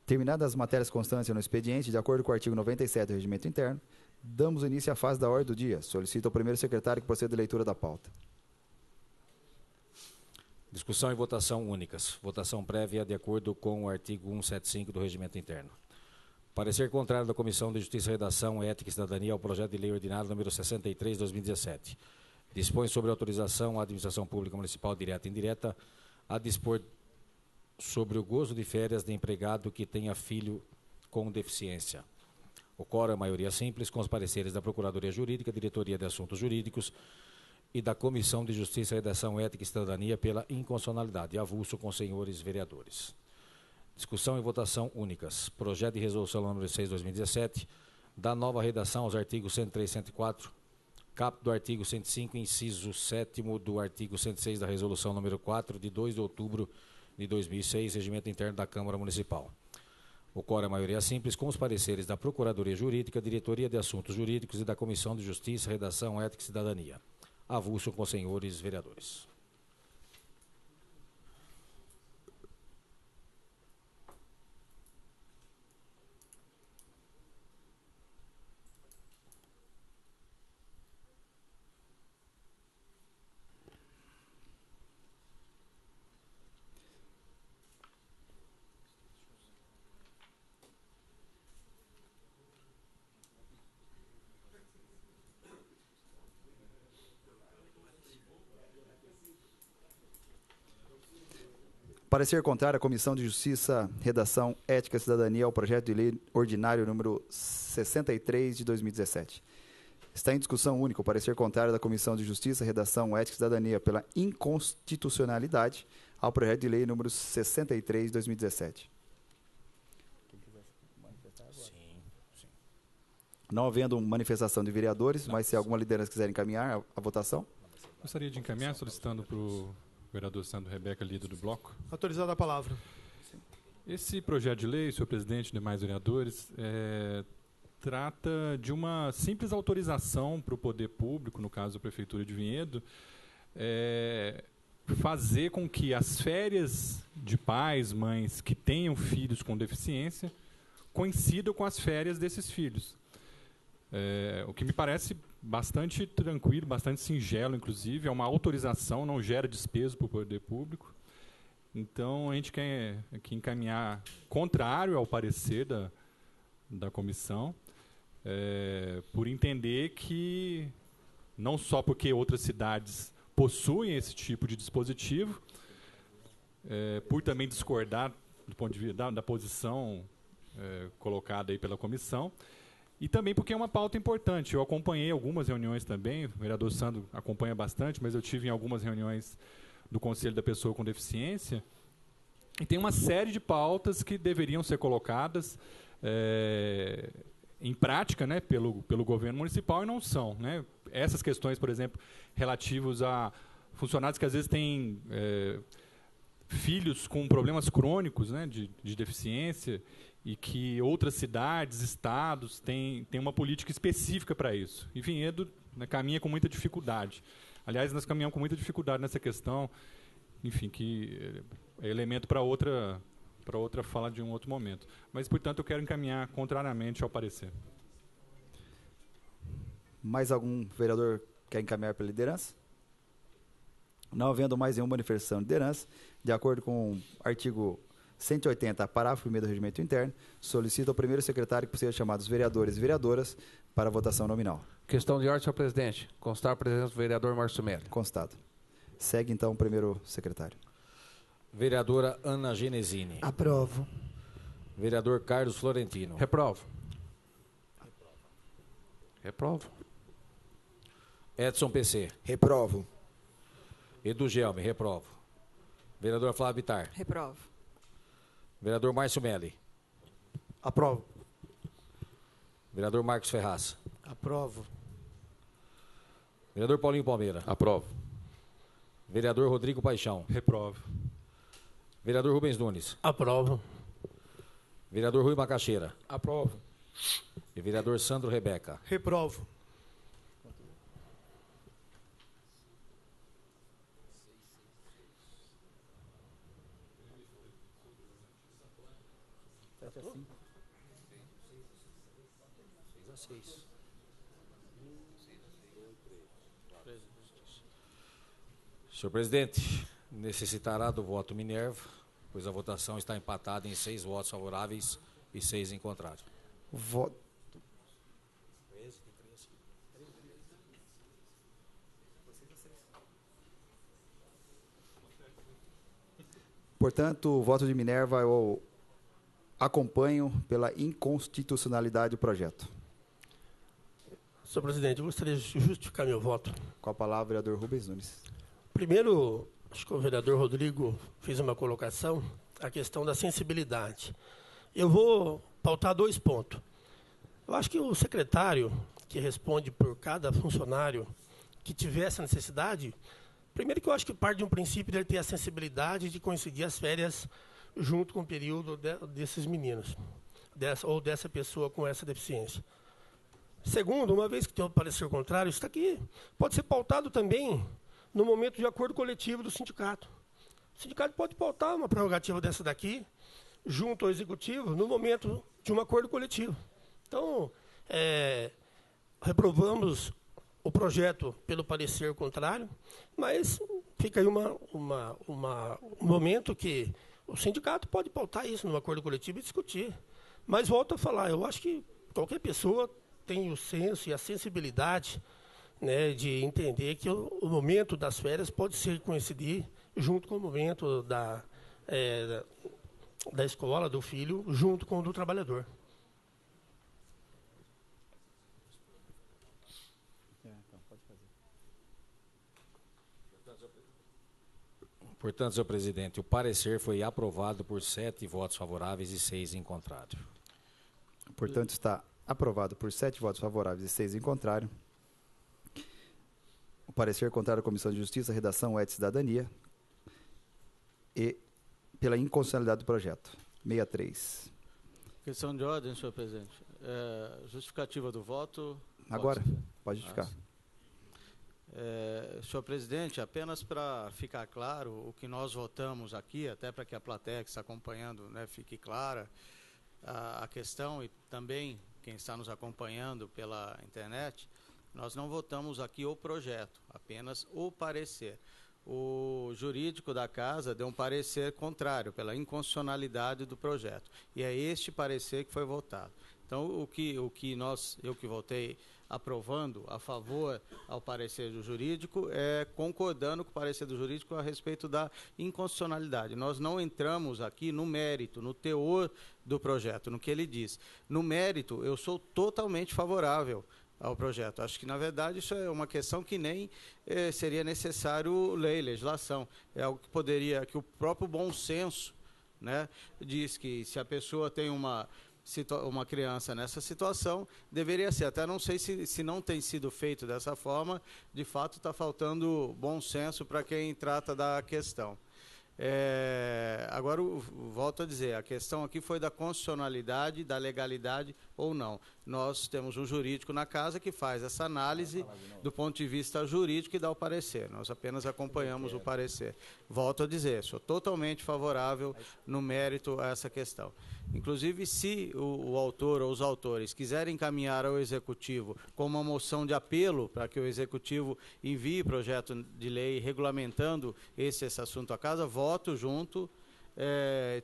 Terminadas as matérias constantes no expediente, de acordo com o artigo 97 do Regimento Interno, damos início à fase da ordem do dia. Solicito ao primeiro secretário que proceda à leitura da pauta. Discussão e votação únicas. Votação prévia de acordo com o artigo 175 do Regimento Interno. Parecer contrário da Comissão de Justiça, Redação, Ética e Cidadania ao projeto de lei ordinário número 63, 2017. Dispõe sobre autorização à administração pública municipal direta e indireta a dispor sobre o gozo de férias de empregado que tenha filho com deficiência. O quórum é maioria simples, com os pareceres da Procuradoria Jurídica, Diretoria de Assuntos Jurídicos e da Comissão de Justiça, Redação, Ética e Cidadania pela inconstitucionalidade. Avulso com os senhores vereadores. Discussão e votação únicas. Projeto de resolução número 6, 2017, da nova redação aos artigos 103 e 104, caput do artigo 105, inciso 7º do artigo 106 da resolução número 4, de 2 de outubro de 2006, Regimento Interno da Câmara Municipal. O quórum é maioria simples, com os pareceres da Procuradoria Jurídica, Diretoria de Assuntos Jurídicos e da Comissão de Justiça, Redação, Ética e Cidadania. Avulso com os senhores vereadores. Parecer contrário à Comissão de Justiça, Redação, Ética e Cidadania ao projeto de lei ordinário número 63 de 2017. Está em discussão única o parecer contrário da Comissão de Justiça, Redação, Ética e Cidadania pela inconstitucionalidade ao projeto de lei número 63 de 2017. Sim. Não havendo manifestação de vereadores, mas se alguma liderança quiser encaminhar a votação. Gostaria de encaminhar, solicitando para o vereador Sandro Rebeca, líder do bloco. Autorizada a palavra. Esse projeto de lei, senhor presidente e demais vereadores, trata de uma simples autorização para o poder público, no caso a Prefeitura de Vinhedo, fazer com que as férias de pais, mães que tenham filhos com deficiência coincidam com as férias desses filhos. O que me parece bastante tranquilo, bastante singelo, inclusive. É uma autorização, não gera despesa para o poder público. Então, a gente quer aqui encaminhar contrário ao parecer da comissão, por entender que, não só porque outras cidades possuem esse tipo de dispositivo, por também discordar do ponto de vista da posição colocada aí pela comissão, e também porque é uma pauta importante. Eu acompanhei algumas reuniões também, o vereador Sandro acompanha bastante, mas eu tive em algumas reuniões do Conselho da Pessoa com Deficiência, e tem uma série de pautas que deveriam ser colocadas em prática, né, pelo governo municipal, e não são, né? Essas questões, por exemplo, relativas a funcionários que às vezes têm filhos com problemas crônicos, né, de deficiência, e que outras cidades, estados têm uma política específica para isso. E Vinhedo, né, caminha com muita dificuldade. Aliás, nós caminhamos com muita dificuldade nessa questão, enfim, que é elemento para outra fala de um outro momento. Mas, portanto, eu quero encaminhar contrariamente ao parecer. Mais algum vereador quer encaminhar pela liderança? Não havendo mais nenhuma manifestação de liderança, de acordo com o artigo 180, parágrafo 1º do Regimento Interno, solicito ao primeiro secretário que seja chamado os vereadores e vereadoras para a votação nominal. Questão de ordem, senhor presidente. Constar a presença do vereador Márcio Melli. Constado. Segue, então, o primeiro secretário. Vereadora Ana Genesini. Aprovo. Vereador Carlos Florentino. Reprovo. Reprovo. Edson PC. Reprovo. Edu Gelme, reprovo. Vereador Flávio Bittar. Reprovo. Vereador Márcio Melli. Aprovo. Vereador Marcos Ferraz. Aprovo. Vereador Paulinho Palmeira. Aprovo. Vereador Rodrigo Paixão. Reprovo. Vereador Rubens Nunes. Aprovo. Vereador Rui Macaxeira. Aprovo. E vereador Sandro Rebeca. Reprovo. Senhor presidente, necessitará do voto Minerva, pois a votação está empatada em 6 votos favoráveis e 6 em contrário. Voto. Portanto, o voto de Minerva eu acompanho pela inconstitucionalidade do projeto. Senhor presidente, eu gostaria de justificar meu voto. Com a palavra, vereador Rubens Nunes. Primeiro, acho que o vereador Rodrigo fez uma colocação, a questão da sensibilidade. Eu vou pautar 2 pontos. Eu acho que o secretário, que responde por cada funcionário que tiver essa necessidade, primeiro que eu acho que parte de um princípio dele ter a sensibilidade de coincidir as férias junto com o período desses meninos, dessa pessoa com essa deficiência. Segundo, uma vez que tem um parecer contrário, isso aqui pode ser pautado também no momento de acordo coletivo do sindicato. O sindicato pode pautar uma prerrogativa dessa daqui, junto ao executivo, no momento de um acordo coletivo. Então, reprovamos o projeto pelo parecer contrário, mas fica aí um momento que o sindicato pode pautar isso no acordo coletivo e discutir. Mas volto a falar, eu acho que qualquer pessoa tem o senso e a sensibilidade, né, de entender que o momento das férias pode ser coincidir junto com o momento da escola, do filho, junto com o do trabalhador. Portanto, senhor presidente, o parecer foi aprovado por 7 votos favoráveis e 6 em contrário. Portanto, está aprovado por 7 votos favoráveis e 6 em contrário. O parecer contrário à Comissão de Justiça, Redação, Ética e Cidadania e pela inconstitucionalidade do projeto. 63. Questão de ordem, senhor presidente. Justificativa do voto. Agora, pode justificar. Senhor presidente, apenas para ficar claro o que nós votamos aqui, até para que a plateia que está acompanhando, né, fique clara a questão, e também quem está nos acompanhando pela internet, nós não votamos aqui o projeto, apenas o parecer. O jurídico da casa deu um parecer contrário, pela inconstitucionalidade do projeto. E é este parecer que foi votado. Então, eu que votei aprovando a favor ao parecer do jurídico, concordando com o parecer do jurídico a respeito da inconstitucionalidade. Nós não entramos aqui no mérito, no teor do projeto, no que ele diz. No mérito, eu sou totalmente favorável ao projeto. Acho que, na verdade, isso é uma questão que nem seria necessário lei, legislação. É algo que o próprio bom senso, né, diz que se a pessoa tem uma criança nessa situação, deveria ser. Até não sei se não tem sido feito dessa forma, de fato está faltando bom senso para quem trata da questão. Agora, volto a dizer, a questão aqui foi da constitucionalidade, da legalidade ou não. Nós temos um jurídico na casa que faz essa análise do ponto de vista jurídico e dá o parecer. Nós apenas acompanhamos o parecer. Volto a dizer, sou totalmente favorável no mérito a essa questão. Inclusive, se o autor ou os autores quiserem encaminhar ao Executivo com uma moção de apelo para que o Executivo envie projeto de lei regulamentando esse assunto à casa, voto junto,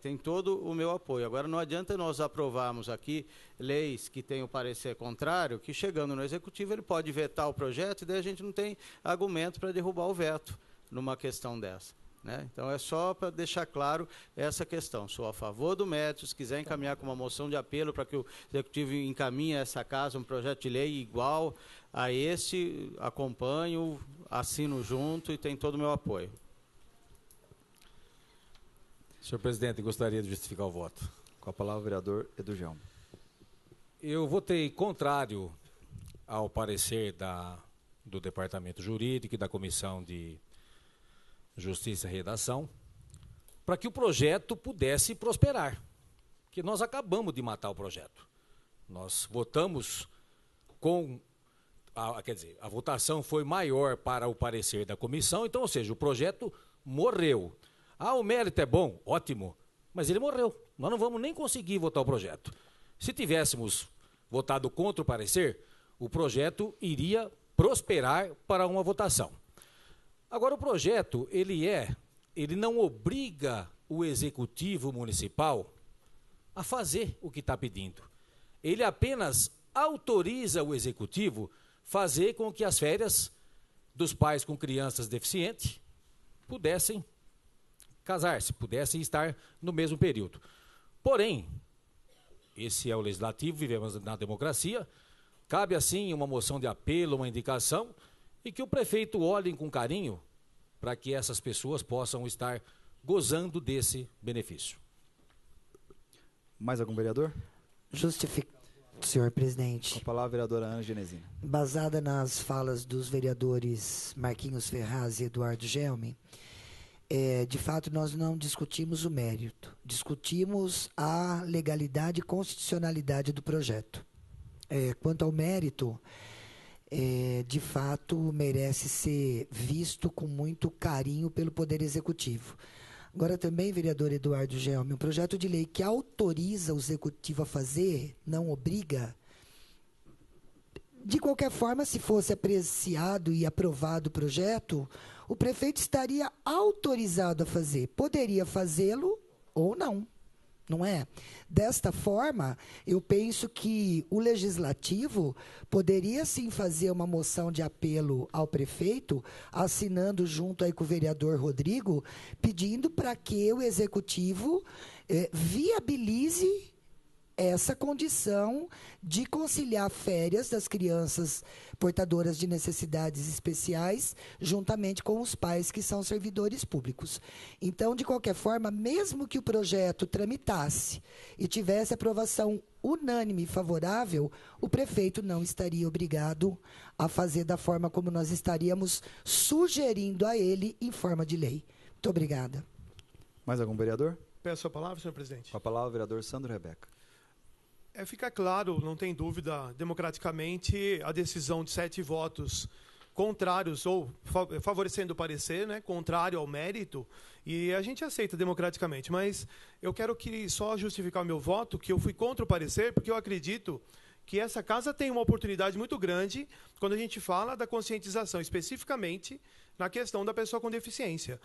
tem todo o meu apoio. Agora, não adianta nós aprovarmos aqui leis que têm o parecer contrário, que chegando no Executivo ele pode vetar o projeto e daí a gente não tem argumento para derrubar o veto numa questão dessa. Né? Então, é só para deixar claro essa questão. Sou a favor do mérito. Se quiser encaminhar com uma moção de apelo para que o Executivo encaminhe a essa casa um projeto de lei igual a esse, acompanho, assino junto e tem todo o meu apoio. Senhor presidente, gostaria de justificar o voto. Com a palavra, o vereador Edurgel. Eu votei contrário ao parecer do Departamento Jurídico e da Comissão de Justiça e Redação, para que o projeto pudesse prosperar. Porque nós acabamos de matar o projeto. Nós votamos a votação foi maior para o parecer da comissão, então, ou seja, o projeto morreu. O mérito é bom, ótimo, Mas ele morreu. Nós não vamos nem conseguir votar o projeto. Se tivéssemos votado contra o parecer, o projeto iria prosperar para uma votação. Agora, o projeto, ele não obriga o executivo municipal a fazer o que está pedindo. Ele apenas autoriza o executivo fazer com que as férias dos pais com crianças deficientes pudessem casar-se, pudessem estar no mesmo período. Porém, esse é o legislativo, vivemos na democracia, cabe assim uma moção de apelo, uma indicação, e que o prefeito olhe com carinho para que essas pessoas possam estar gozando desse benefício. Mais algum vereador? Senhor presidente. Com a palavra, a vereadora Ana Genesina. Basada nas falas dos vereadores Marquinhos Ferraz e Eduardo Gelme, de fato, nós não discutimos o mérito, discutimos a legalidade e constitucionalidade do projeto. Quanto ao mérito, de fato, merece ser visto com muito carinho pelo Poder Executivo. Agora também, vereador Eduardo Gelme, um projeto de lei que autoriza o Executivo a fazer, não obriga. De qualquer forma, se fosse apreciado e aprovado o projeto, o prefeito estaria autorizado a fazer. Poderia fazê-lo ou não, não é? Desta forma, eu penso que o Legislativo poderia sim fazer uma moção de apelo ao prefeito, assinando junto aí com o vereador Rodrigo, pedindo para que o Executivo viabilize essa condição de conciliar férias das crianças portadoras de necessidades especiais, juntamente com os pais que são servidores públicos. Então, de qualquer forma, mesmo que o projeto tramitasse e tivesse aprovação unânime e favorável, o prefeito não estaria obrigado a fazer da forma como nós estaríamos sugerindo a ele em forma de lei. Muito obrigada. Mais algum vereador? Peço a palavra, senhor presidente. Com a palavra, o vereador Sandro Rebeca. Fica claro, não tem dúvida, democraticamente, a decisão de 7 votos contrários ou favorecendo o parecer, né, contrário ao mérito, e a gente aceita democraticamente. Mas eu quero só justificar o meu voto, que eu fui contra o parecer, porque eu acredito que essa casa tem uma oportunidade muito grande quando a gente fala da conscientização, especificamente na questão da pessoa com deficiência.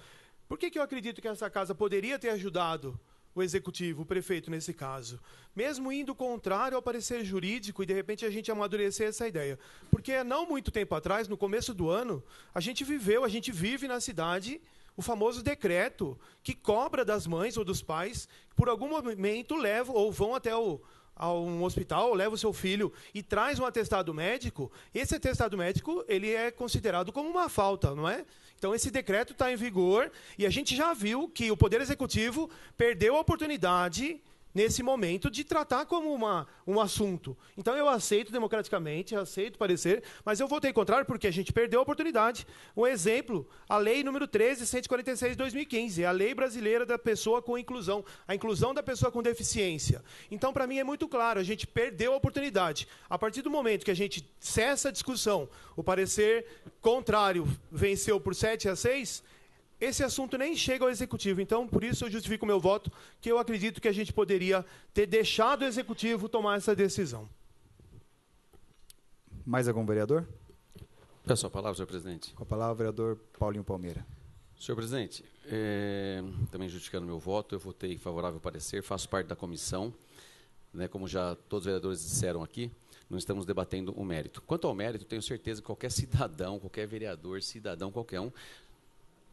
Por que eu acredito que essa casa poderia ter ajudado o executivo, o prefeito nesse caso, mesmo indo contrário ao parecer jurídico e de repente a gente amadurecer essa ideia? Porque não muito tempo atrás, no começo do ano, a gente vive na cidade o famoso decreto que cobra das mães ou dos pais que por algum momento levam ou vão até a um hospital, leva o seu filho e traz um atestado médico. Esse atestado médico ele é considerado como uma falta, não é? Então, esse decreto está em vigor e a gente já viu que o Poder Executivo perdeu a oportunidade, nesse momento, de tratar como um assunto. Então, eu aceito democraticamente, aceito parecer, mas eu votei contrário porque a gente perdeu a oportunidade. Um exemplo, a Lei número 13.146 de 2015, a Lei Brasileira da Pessoa com Inclusão, a inclusão da pessoa com deficiência. Então, para mim, é muito claro, a gente perdeu a oportunidade. A partir do momento que a gente cessa a discussão, o parecer contrário venceu por 7-6, esse assunto nem chega ao Executivo. Então, por isso eu justifico o meu voto, que eu acredito que a gente poderia ter deixado o Executivo tomar essa decisão. Mais algum vereador? Peço a palavra, senhor presidente. Com a palavra, o vereador Paulinho Palmeira. Senhor presidente, também justificando meu voto, eu votei favorável ao parecer, faço parte da comissão, né, como já todos os vereadores disseram aqui, não estamos debatendo o mérito. Quanto ao mérito, tenho certeza que qualquer cidadão, qualquer vereador, cidadão, qualquer um,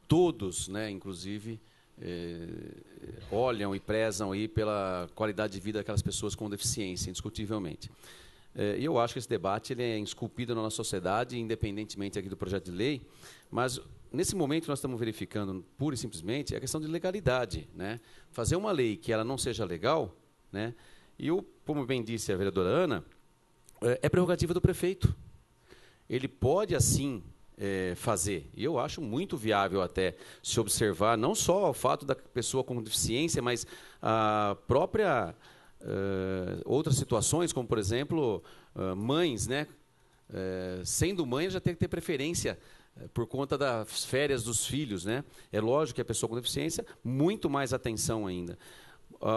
todos, né, inclusive, olham e prezam aí pela qualidade de vida daquelas pessoas com deficiência, indiscutivelmente. E eu acho que esse debate ele é esculpido na nossa sociedade, independentemente aqui do projeto de lei, mas nesse momento nós estamos verificando, pura e simplesmente, a questão de legalidade, né? Fazer uma lei que ela não seja legal, né? E, como bem disse a vereadora Ana, é prerrogativa do prefeito. Ele pode, assim, fazer. E eu acho muito viável até se observar não só o fato da pessoa com deficiência, mas a própria outras situações, como, por exemplo, mães, né? Sendo mãe, já tem que ter preferência por conta das férias dos filhos, né? É lógico que a pessoa com deficiência, muito mais atenção ainda.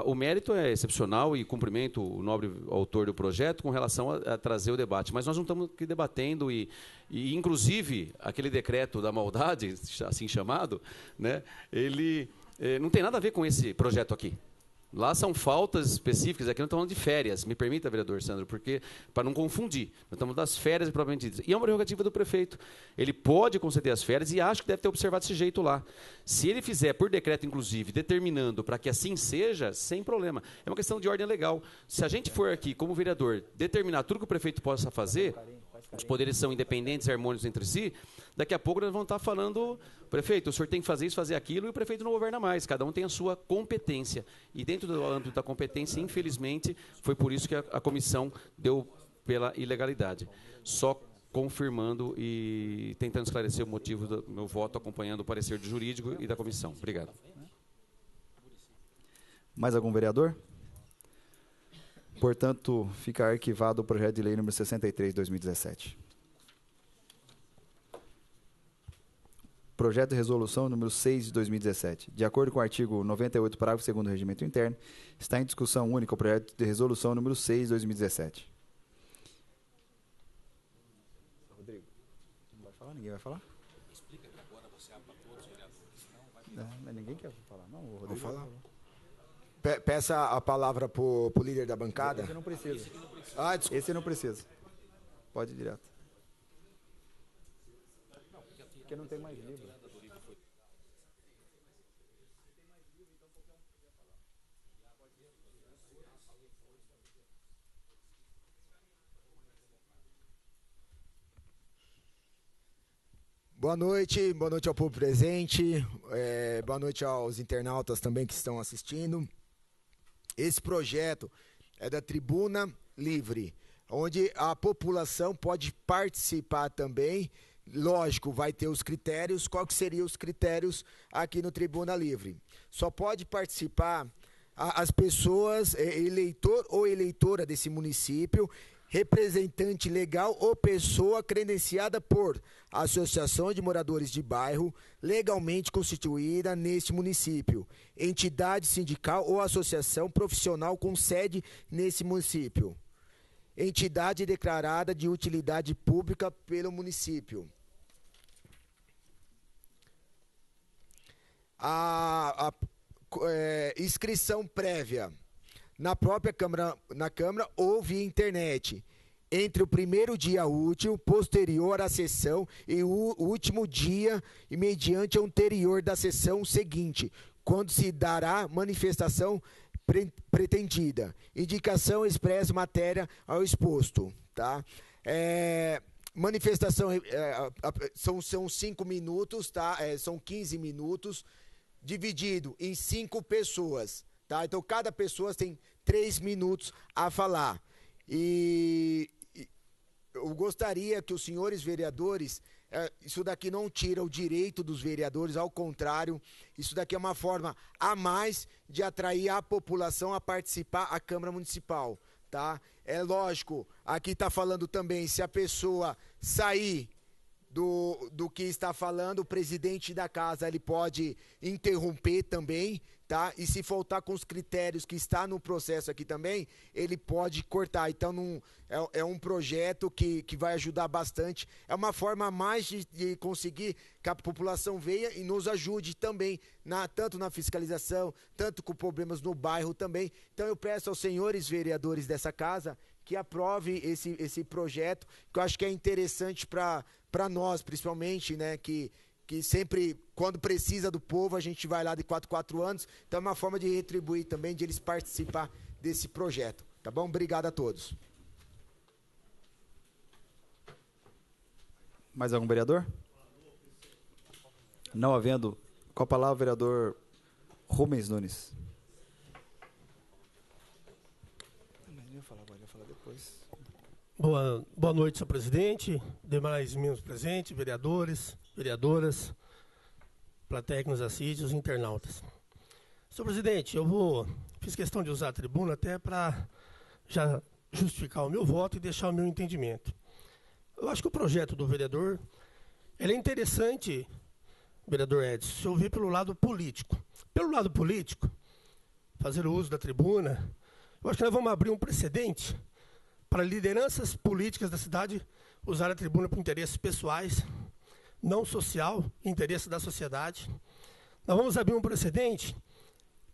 O mérito é excepcional e cumprimento o nobre autor do projeto com relação a trazer o debate. Mas nós não estamos aqui debatendo e inclusive, aquele decreto da maldade, assim chamado, né, ele não tem nada a ver com esse projeto aqui. Lá são faltas específicas, aqui nós estamos falando de férias, me permita, vereador Sandro, porque para não confundir, nós estamos das férias propriamente ditas. E é uma prerrogativa do prefeito. Ele pode conceder as férias e acho que deve ter observado desse jeito lá. Se ele fizer por decreto, inclusive, determinando para que assim seja, sem problema. É uma questão de ordem legal. Se a gente for aqui, como vereador, determinar tudo que o prefeito possa fazer, os poderes são independentes e harmônicos entre si, daqui a pouco nós vamos estar falando, prefeito, o senhor tem que fazer isso, fazer aquilo, e o prefeito não governa mais, cada um tem a sua competência. E dentro do âmbito da competência, infelizmente, foi por isso que a comissão deu pela ilegalidade. Só confirmando e tentando esclarecer o motivo do meu voto, acompanhando o parecer do jurídico e da comissão. Obrigado. Mais algum vereador? Portanto, fica arquivado o projeto de lei número 63, 2017. Projeto de resolução número 6 de 2017. De acordo com o artigo 98, parágrafo 2º do Regimento Interno, está em discussão única o projeto de resolução número 6 de 2017. Rodrigo, não vai falar? Ninguém vai falar? Explica que agora você abre para todos os vereadores. Não, ninguém quer falar, não. O Rodrigo vai falar. Peça a palavra para o líder da bancada. Esse não precisa. Ah, desculpa. Esse não precisa. Pode ir direto. Porque não tem mais livro. Boa noite ao público presente, boa noite aos internautas também que estão assistindo. Esse projeto é da Tribuna Livre, onde a população pode participar também. Lógico, vai ter os critérios. Qual que seriam os critérios aqui no Tribuna Livre? Só pode participar as pessoas, eleitor ou eleitora desse município, representante legal ou pessoa credenciada por associação de moradores de bairro legalmente constituída neste município, entidade sindical ou associação profissional com sede nesse município, entidade declarada de utilidade pública pelo município. Inscrição prévia na própria Câmara, ou via internet, entre o primeiro dia útil, posterior à sessão, e o último dia, e mediante anterior da sessão seguinte, quando se dará manifestação pretendida. Indicação expressa matéria ao exposto. Tá? Manifestação são 5 minutos, tá? São 15 minutos, dividido em 5 pessoas. Tá? Então, cada pessoa tem 3 minutos a falar. E eu gostaria que os senhores vereadores, isso daqui não tira o direito dos vereadores, ao contrário, isso daqui é uma forma a mais de atrair a população a participar da Câmara Municipal. Tá? É lógico, aqui está falando também, se a pessoa sair do que está falando, o presidente da casa ele pode interromper também, tá? E se faltar com os critérios que está no processo aqui também, ele pode cortar. Então, é um projeto que vai ajudar bastante. É uma forma a mais de conseguir que a população venha e nos ajude também, tanto na fiscalização, tanto com problemas no bairro também. Então, eu peço aos senhores vereadores dessa casa que aprove esse projeto, que eu acho que é interessante para nós, principalmente, né, que sempre, quando precisa do povo, a gente vai lá de 4 anos. Então é uma forma de retribuir também, de eles participar desse projeto. Tá bom? Obrigado a todos. Mais algum vereador? Não havendo, com a palavra o vereador Rubens Nunes. Boa noite, senhor presidente, demais membros presentes, vereadores, vereadoras, plateia que nos assiste, os internautas. Senhor presidente, fiz questão de usar a tribuna até para já justificar o meu voto e deixar o meu entendimento. Eu acho que o projeto do vereador, ele é interessante, vereador Edson, se eu ver pelo lado político. Pelo lado político, fazer o uso da tribuna, eu acho que nós vamos abrir um precedente para lideranças políticas da cidade usar a tribuna por interesses pessoais, não social, interesse da sociedade. Nós vamos abrir um precedente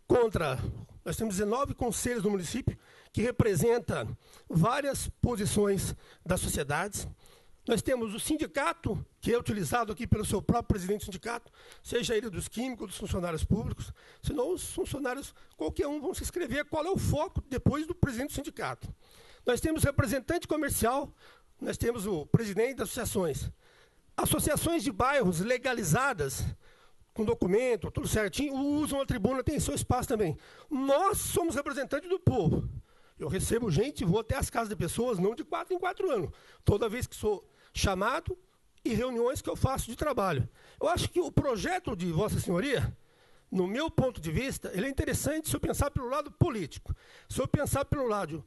contra... Nós temos 19 conselhos do município que representam várias posições da sociedade. Nós temos o sindicato, que é utilizado aqui pelo seu próprio presidente do sindicato, seja ele dos químicos, dos funcionários públicos, senão os funcionários, qualquer um, vão se inscrever qual é o foco depois do presidente do sindicato. Nós temos representante comercial, nós temos o presidente das associações. Associações de bairros legalizadas, com documento, tudo certinho, usam a tribuna, tem seu espaço também. Nós somos representantes do povo. Eu recebo gente e vou até as casas de pessoas, não de 4 em 4 anos. Toda vez que sou chamado e reuniões que eu faço de trabalho. Eu acho que o projeto de Vossa Senhoria, no meu ponto de vista, ele é interessante se eu pensar pelo lado político. Se eu pensar pelo lado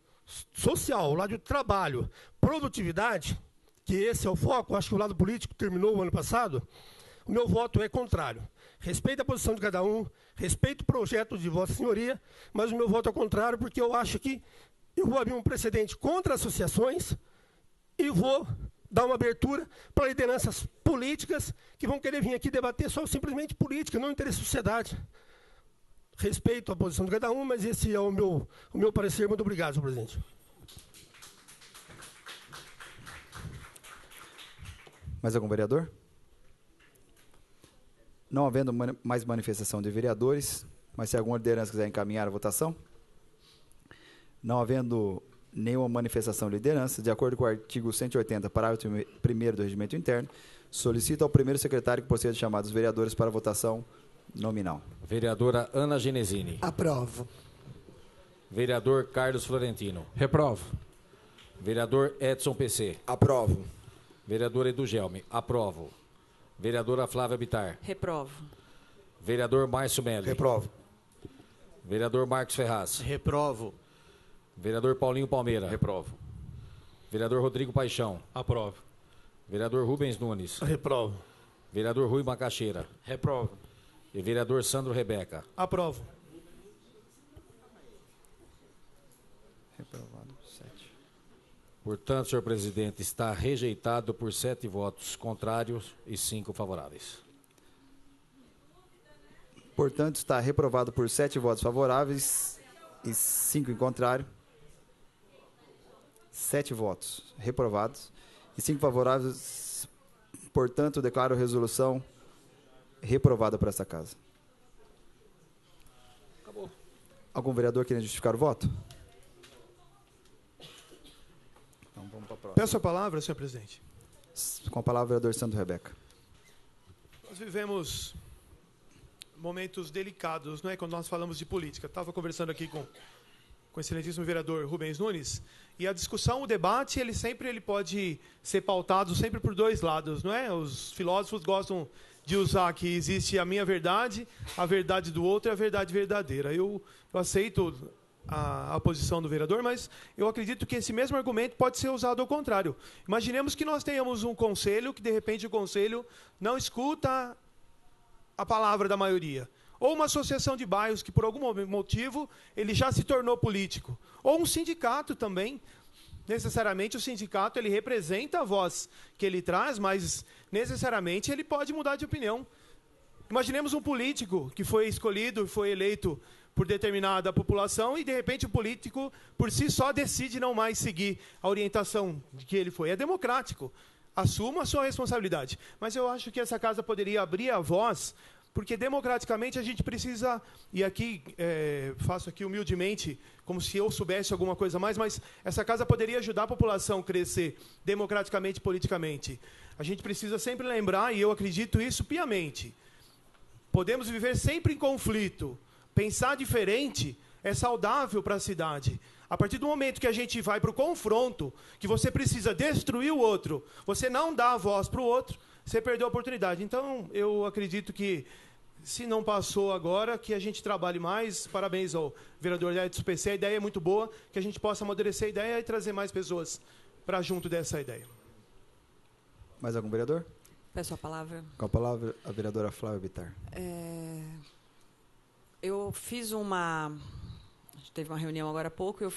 social, o lado do trabalho, produtividade, que esse é o foco, eu acho que o lado político terminou o ano passado, o meu voto é contrário. Respeito a posição de cada um, respeito o projeto de Vossa Senhoria, mas o meu voto é contrário porque eu acho que eu vou abrir um precedente contra associações e vou dar uma abertura para lideranças políticas que vão querer vir aqui debater só simplesmente política, não interesse da sociedade. Respeito a posição de cada um, mas esse é o meu parecer. Muito obrigado, senhor presidente. Mais algum vereador? Não havendo mais manifestação de vereadores, mas se alguma liderança quiser encaminhar a votação? Não havendo nenhuma manifestação de liderança, de acordo com o artigo 180, parágrafo 1º do Regimento Interno, solicito ao primeiro secretário que proceda a chamar os vereadores para votação nominal. Vereadora Ana Genesini. Aprovo. Vereador Carlos Florentino. Reprovo. Vereador Edson PC. Aprovo. Vereador Edu Gelme. Aprovo. Vereadora Flávia Bittar. Reprovo. Vereador Márcio Melli. Reprovo. Vereador Marcos Ferraz. Reprovo. Vereador Paulinho Palmeira. Reprovo. Vereador Rodrigo Paixão. Aprovo. Vereador Rubens Nunes. Reprovo. Vereador Rui Macaxeira. Reprovo. E vereador Sandro Rebeca. Aprovo. Reprovado, 7. Portanto, senhor presidente, está rejeitado por 7 votos contrários e 5 favoráveis. Portanto, está reprovado por 7 votos favoráveis e 5 em contrário. 7 votos reprovados e 5 favoráveis. Portanto, declaro a resolução reprovada por esta casa. Acabou. Algum vereador querendo justificar o voto? Então, vamos para a próxima. Peço a palavra, senhor presidente. Com a palavra, o vereador Sandro Rebeca. Nós vivemos momentos delicados, não é? Quando nós falamos de política. Estava conversando aqui com o excelentíssimo vereador Rubens Nunes, e a discussão, o debate, ele pode ser pautado sempre por 2 lados, não é? Os filósofos gostam de usar que existe a minha verdade, a verdade do outro e a verdade verdadeira. Eu aceito a posição do vereador, mas eu acredito que esse mesmo argumento pode ser usado ao contrário. Imaginemos que nós tenhamos um conselho, que de repente o conselho não escuta a palavra da maioria. Ou uma associação de bairros que, por algum motivo, ele já se tornou político. Ou um sindicato também. Necessariamente o sindicato ele representa a voz que ele traz, mas necessariamente ele pode mudar de opinião. Imaginemos um político que foi escolhido, foi eleito por determinada população e, de repente, o político, por si só, decide não mais seguir a orientação de que ele foi. É democrático. Assuma a sua responsabilidade. Mas eu acho que essa casa poderia abrir a voz, porque democraticamente a gente precisa, e aqui faço aqui humildemente, como se eu soubesse alguma coisa a mais, mas essa casa poderia ajudar a população a crescer democraticamente e politicamente. A gente precisa sempre lembrar, e eu acredito isso piamente, podemos viver sempre em conflito. Pensar diferente é saudável para a cidade. A partir do momento que a gente vai para o confronto, que você precisa destruir o outro, você não dá a voz para o outro, você perdeu a oportunidade. Então, eu acredito que, se não passou agora, que a gente trabalhe mais. Parabéns ao vereador Edson PC. A ideia é muito boa, que a gente possa amadurecer a ideia e trazer mais pessoas para junto dessa ideia. Mais algum vereador? Peço a palavra. Com a palavra, a vereadora Flávia Bittar. Eu fiz uma gente teve uma reunião agora há pouco, eu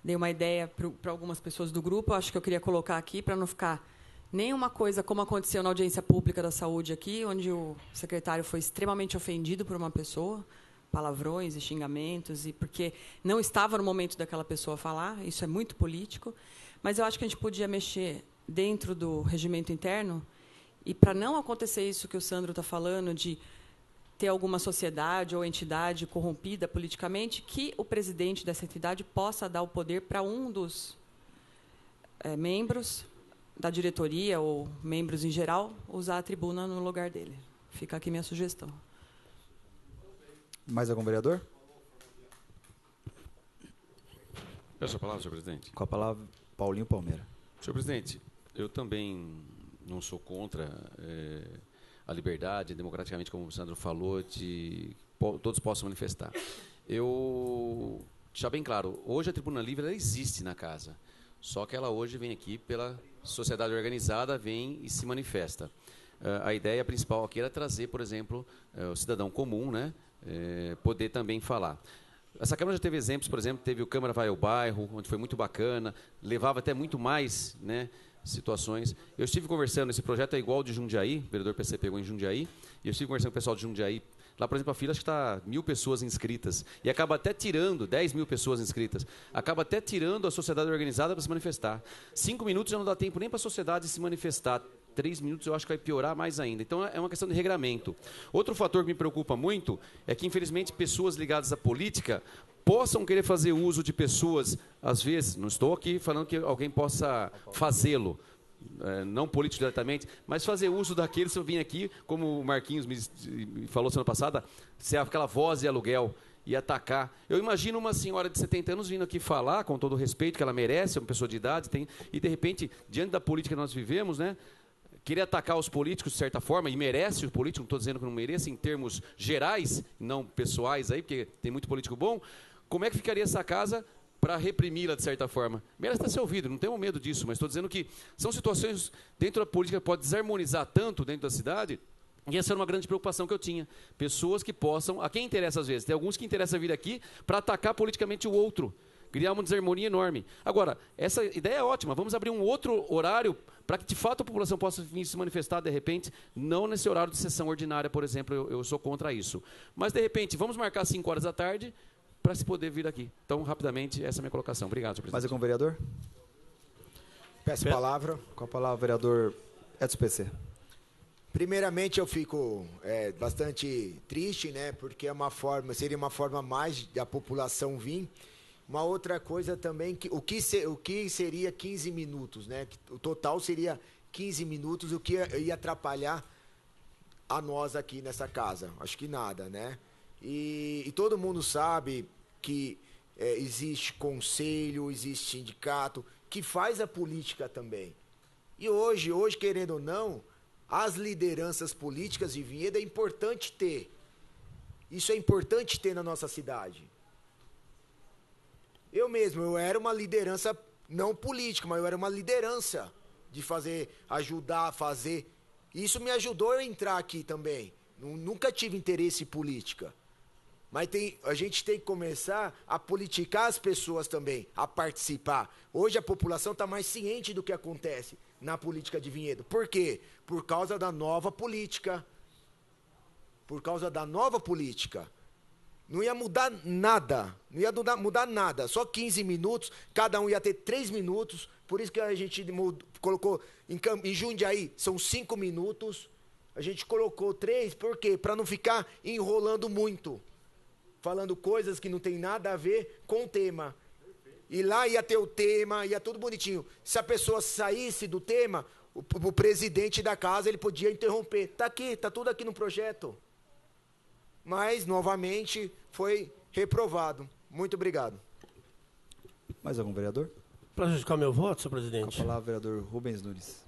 dei uma ideia para algumas pessoas do grupo, acho que eu queria colocar aqui, para não ficar nenhuma coisa como aconteceu na audiência pública da saúde aqui, onde o secretário foi extremamente ofendido por uma pessoa, palavrões e xingamentos, e porque não estava no momento daquela pessoa falar, isso é muito político, mas eu acho que a gente podia mexer dentro do regimento interno, e para não acontecer isso que o Sandro está falando, de ter alguma sociedade ou entidade corrompida politicamente, que o presidente dessa entidade possa dar o poder para um dos membros da diretoria ou membros em geral usar a tribuna no lugar dele. Fica aqui minha sugestão. Mais algum vereador? Peço a palavra, senhor presidente. Com a palavra, Paulinho Palmeira. Senhor presidente, eu também não sou contra a liberdade, democraticamente, como o Sandro falou, de todos possam manifestar. Eu deixar bem claro, hoje a Tribuna Livre ela existe na casa, só que ela hoje vem aqui pela sociedade organizada, vem e se manifesta. A ideia principal aqui era trazer, por exemplo, o cidadão comum, né, poder também falar. Essa Câmara já teve exemplos, por exemplo, teve o Câmara Vai ao Bairro, onde foi muito bacana, levava até muito mais, né, situações. Eu estive conversando, esse projeto é igual ao de Jundiaí, o vereador PC pegou em Jundiaí, e eu estive conversando com o pessoal de Jundiaí. Lá, por exemplo, a fila acho que está 1.000 pessoas inscritas, e acaba até tirando, 10.000 pessoas inscritas, acaba até tirando a sociedade organizada para se manifestar. 5 minutos já não dá tempo nem para a sociedade se manifestar. 3 minutos eu acho que vai piorar mais ainda. Então, é uma questão de regramento. Outro fator que me preocupa muito é que, infelizmente, pessoas ligadas à política possam querer fazer uso de pessoas, às vezes, não estou aqui falando que alguém possa fazê-lo, não político diretamente, mas fazer uso daqueles que eu vim aqui, como o Marquinhos me falou semana passada, ser aquela voz de aluguel e atacar. Eu imagino uma senhora de 70 anos vindo aqui falar, com todo o respeito que ela merece, é uma pessoa de idade, e de repente, diante da política que nós vivemos, né, querer atacar os políticos de certa forma, e merece o político, não estou dizendo que não mereça, em termos gerais, não pessoais aí, porque tem muito político bom, como é que ficaria essa casa para reprimi-la de certa forma? Merece estar ser ouvido, não tenho medo disso, mas estou dizendo que são situações dentro da política que pode desarmonizar tanto dentro da cidade, e essa era uma grande preocupação que eu tinha. Pessoas que possam, a quem interessa às vezes, tem alguns que interessa vir aqui para atacar politicamente o outro, criar uma desarmonia enorme. Agora, essa ideia é ótima, vamos abrir um outro horário para que de fato a população possa vir se manifestar de repente, não nesse horário de sessão ordinária, por exemplo, eu sou contra isso. Mas de repente, vamos marcar 5 horas da tarde, para se poder vir aqui. Então, rapidamente, essa é a minha colocação. Obrigado, senhor presidente. Mais algum vereador? Peço palavra. Com a palavra, vereador Edson PC. Primeiramente, eu fico bastante triste, né? Porque seria uma forma mais da população vir. Uma outra coisa também, o que seria 15 minutos, né? O total seria 15 minutos, o que ia atrapalhar a nós aqui nessa casa? Acho que nada, né? E todo mundo sabe que existe conselho, existe sindicato, que faz a política também. E hoje, querendo ou não, as lideranças políticas de Vinhedo é importante ter. Isso é importante ter na nossa cidade. Eu era uma liderança, não política, mas eu era uma liderança de ajudar a fazer. Isso me ajudou a entrar aqui também. Nunca tive interesse em política. Mas a gente tem que começar a politicar as pessoas também, a participar. Hoje a população está mais ciente do que acontece na política de Vinhedo. Por quê? Por causa da nova política. Por causa da nova política. Não ia mudar nada. Não ia mudar nada. Só 15 minutos, cada um ia ter 3 minutos. Por isso que a gente colocou em Jundiaí, são 5 minutos. A gente colocou 3, por quê? Para não ficar enrolando muito. Falando coisas que não tem nada a ver com o tema. E lá ia ter o tema, ia tudo bonitinho. Se a pessoa saísse do tema, o presidente da casa ele podia interromper. Está aqui, está tudo aqui no projeto. Mas, novamente, foi reprovado. Muito obrigado. Mais algum vereador? Para justificar meu voto, senhor presidente. Com a palavra, vereador Rubens Nunes.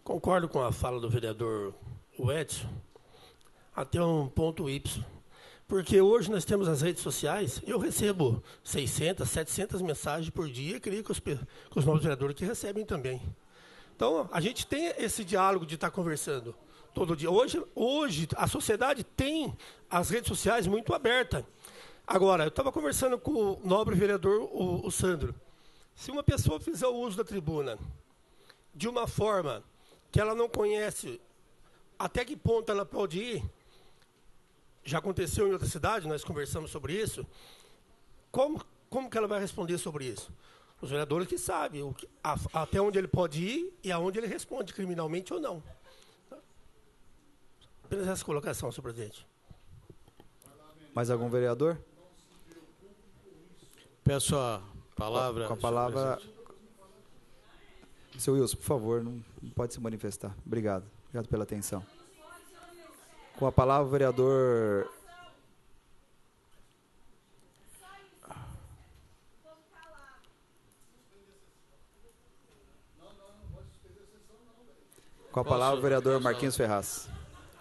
Concordo com a fala do vereador Edson, até um ponto Y. Porque hoje nós temos as redes sociais, eu recebo 600, 700 mensagens por dia, creio que os novos vereadores que recebem também. Então, a gente tem esse diálogo de estar conversando todo dia. Hoje a sociedade tem as redes sociais muito abertas. Agora, eu estava conversando com o nobre vereador, o Sandro. Se uma pessoa fizer o uso da tribuna de uma forma que ela não conhece até que ponto ela pode ir, já aconteceu em outra cidade, nós conversamos sobre isso, como que ela vai responder sobre isso? Os vereadores que sabem até onde ele pode ir e aonde ele responde criminalmente ou não. Apenas essa colocação, senhor presidente. Mais algum vereador? Peço a palavra. Com a palavra. Seu Wilson, por favor, não pode se manifestar. Obrigado. Obrigado pela atenção. Com a palavra, o vereador. Com a palavra, o vereador Marquinhos Ferraz.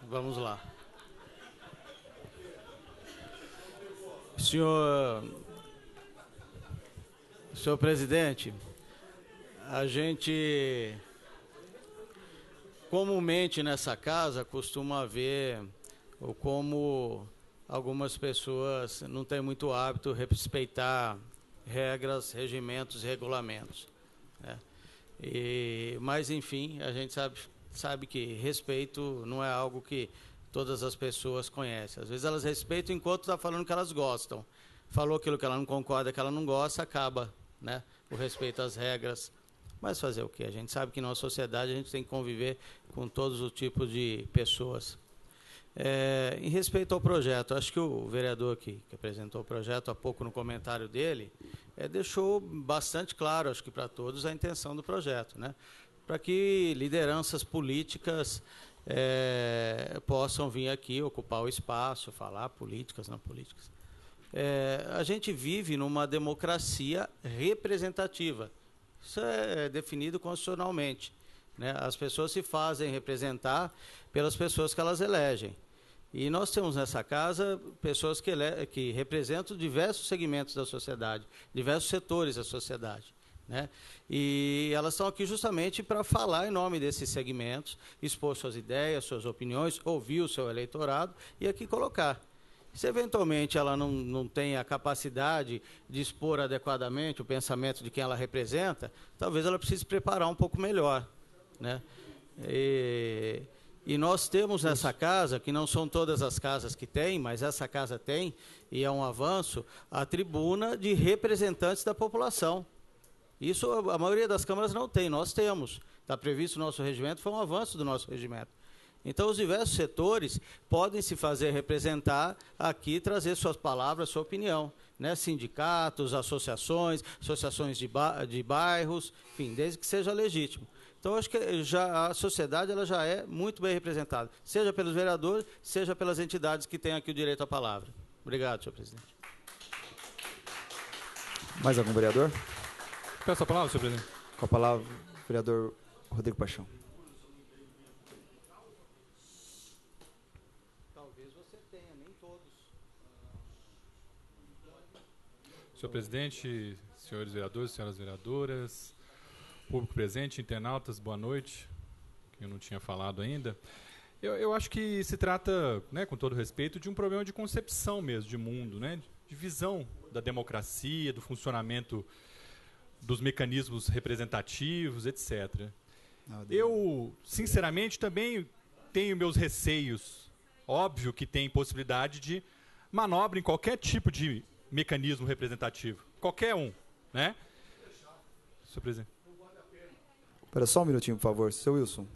Vamos lá. Senhor presidente, a gente comumente nessa casa costuma ver como algumas pessoas não têm muito hábito de respeitar regras, regimentos e regulamentos, né? Mas, enfim, a gente sabe que respeito não é algo que todas as pessoas conhecem. Às vezes elas respeitam enquanto está falando que elas gostam. Falou aquilo que ela não concorda, que ela não gosta, acaba, né, o respeito às regras. Mas fazer o quê? A gente sabe que na nossa sociedade a gente tem que conviver com todos os tipos de pessoas. Em respeito ao projeto, acho que o vereador que apresentou o projeto há pouco no comentário dele, deixou bastante claro, acho que para todos, a intenção do projeto, né? Para que lideranças políticas possam vir aqui ocupar o espaço, falar políticas, não políticas. A gente vive numa democracia representativa. Isso é definido constitucionalmente, né? As pessoas se fazem representar pelas pessoas que elas elegem. E nós temos nessa casa pessoas que representam diversos segmentos da sociedade, diversos setores da sociedade, né? E elas estão aqui justamente para falar em nome desses segmentos, expor suas ideias, suas opiniões, ouvir o seu eleitorado e aqui colocar. Se eventualmente ela não tem a capacidade de expor adequadamente o pensamento de quem ela representa, talvez ela precise preparar um pouco melhor, né? E nós temos nessa casa, que não são todas as casas que tem, mas essa casa tem, e é um avanço, a tribuna de representantes da população. Isso a maioria das câmaras não tem, nós temos. Está previsto no nosso regimento, foi um avanço do nosso regimento. Então, os diversos setores podem se fazer representar aqui, trazer suas palavras, sua opinião, né? Sindicatos, associações de bairros, enfim, desde que seja legítimo. Então, acho que a sociedade ela já é muito bem representada, seja pelos vereadores, seja pelas entidades que têm aqui o direito à palavra. Obrigado, senhor presidente. Mais algum vereador? Peço a palavra, senhor presidente. Com a palavra, o vereador Rodrigo Paixão. Talvez você tenha, nem todos. Senhor presidente, senhores vereadores, senhoras vereadoras, público presente, internautas, boa noite, que eu não tinha falado ainda. Eu acho que se trata, né, com todo respeito, de um problema de concepção mesmo de mundo, né, de visão da democracia, do funcionamento dos mecanismos representativos, etc. Eu, sinceramente, também tenho meus receios. Óbvio que tem possibilidade de manobra em qualquer tipo de mecanismo representativo. Qualquer um, né? Senhor presidente. Espera só um minutinho, por favor. Seu Wilson.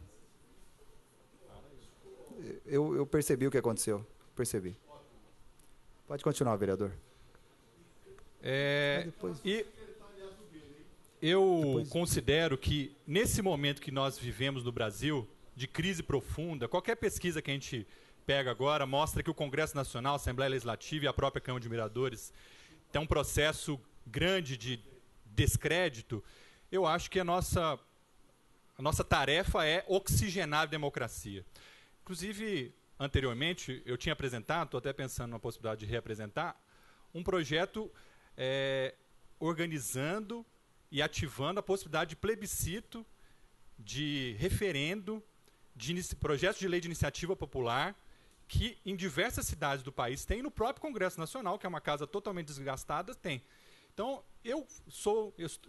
Eu percebi o que aconteceu. Percebi. Pode continuar, vereador. E eu considero que, nesse momento que nós vivemos no Brasil, de crise profunda, qualquer pesquisa que a gente pega agora mostra que o Congresso Nacional, a Assembleia Legislativa e a própria Câmara de Vereadores tem um processo grande de descrédito. Eu acho que a nossa tarefa é oxigenar a democracia. Inclusive, anteriormente, eu tinha apresentado, estou até pensando na possibilidade de reapresentar, um projeto organizando e ativando a possibilidade de plebiscito, de referendo, de projeto de lei de iniciativa popular, que em diversas cidades do país tem, no próprio Congresso Nacional, que é uma casa totalmente desgastada, tem. Então, eu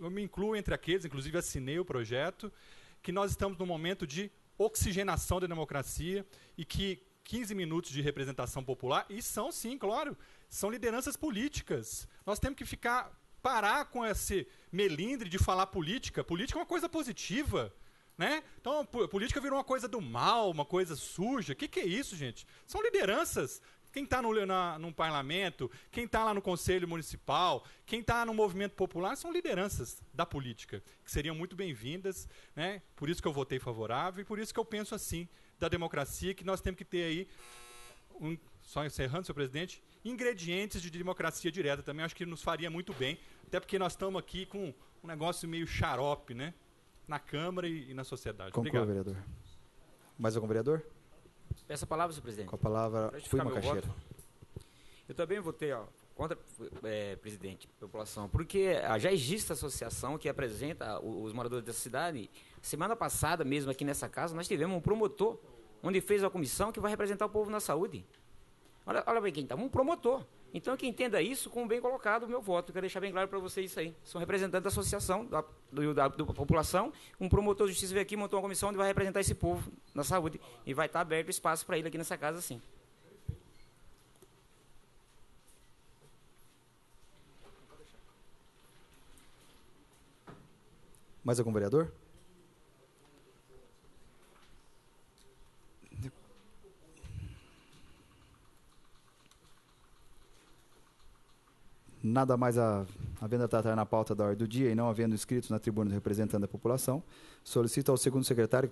me incluo entre aqueles, inclusive assinei o projeto, que nós estamos num momento de oxigenação da democracia e que 15 minutos de representação popular, e são sim, claro, são lideranças políticas. Nós temos que parar com esse melindre de falar política. Política é uma coisa positiva, né? Então, política virou uma coisa do mal, uma coisa suja. O que é isso, gente? São lideranças. Quem está no parlamento, quem está lá no Conselho Municipal, quem está no movimento popular, são lideranças da política, que seriam muito bem-vindas, né? Por isso que eu votei favorável e por isso que eu penso assim da democracia, que nós temos que ter aí, só encerrando, senhor presidente, ingredientes de democracia direta também, acho que nos faria muito bem, até porque nós estamos aqui com um negócio meio xarope, né? Na Câmara e na sociedade. Conclua, vereador. Mais algum vereador? Peço a palavra, senhor presidente. Com a palavra, Fui Macaxeira. Eu também votei contra, presidente, população, porque já existe a associação que apresenta os moradores da cidade. Semana passada, mesmo aqui nessa casa, nós tivemos um promotor, onde fez a comissão que vai representar o povo na saúde. Olha bem quem está, um promotor. Então, que entenda isso, como bem colocado o meu voto. Eu quero deixar bem claro para vocês isso aí. São representantes da associação, da população. Um promotor de justiça veio aqui, montou uma comissão onde vai representar esse povo na saúde. E vai estar aberto o espaço para ele aqui nessa casa, sim. Mais algum vereador? Nada mais havendo a tratar na pauta da ordem do dia e não havendo inscritos na tribuna representando a população, solicito ao segundo secretário